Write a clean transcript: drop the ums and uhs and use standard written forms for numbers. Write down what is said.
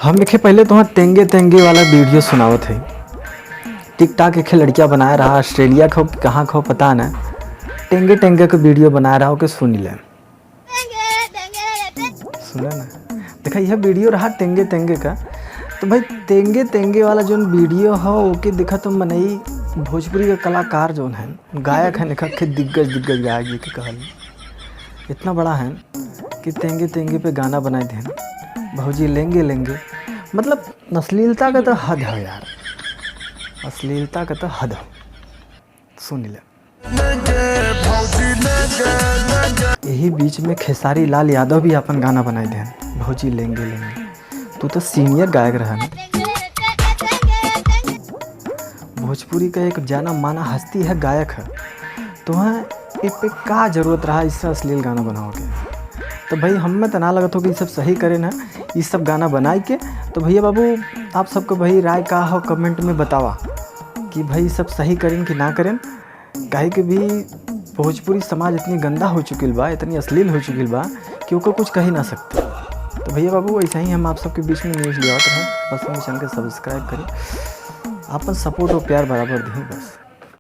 हम देखे पहले तो तेंगे तेंगे वाला वीडियो सुनावत है। टिकटॉक एक लड़किया बनाया रहा, ऑस्ट्रेलिया खो कहाँ खो पता ना, टेंगे टेंगे का वीडियो बना रहा हो के सुन ले। सुना ना, देखा यह वीडियो रहा टेंगे टेंगे का। तो भाई तेंगे तेंगे वाला जो वीडियो हो ओके देखा तो मनई भोजपुरी का कलाकार जो है गायक है, देखा के दिग्गज गायक जी के कहल इतना बड़ा है कि तेंगे तेंगे पे गाना बनाए थे भौजी लेंगे लेंगे। मतलब अश्लीलता का तो हद है यार, अश्लीलता का तो हद है। सुन ले। यही बीच में खेसारी लाल यादव भी अपन गाना बनाए थे भौजी लेंगे लेंगे। तू तो सीनियर गायक रहा ना, भोजपुरी का एक जाना माना हस्ती है, गायक है, तो वहाँ इस पे का जरूरत रहा इससे अश्लील गाना बनाओगे। तो भाई हम में तो ना लगत हो कि ये सब सही करें ना, ये सब गाना बनाए के। तो भैया बाबू आप सबको भाई राय का हो कमेंट में बतावा कि भाई सब सही करें कि ना करें। काहे कि भी भोजपुरी समाज इतनी गंदा हो चुकी बा, इतनी अश्लील हो चुकी बा कि ओको कुछ कह ही ना सकते। तो भैया बाबू ऐसा ही हम आप सबके बीच में न्यूज़ ले आते हैं। बस हम चैनल के सब्सक्राइब करें, अपन सपोर्ट और प्यार बराबर दें बस।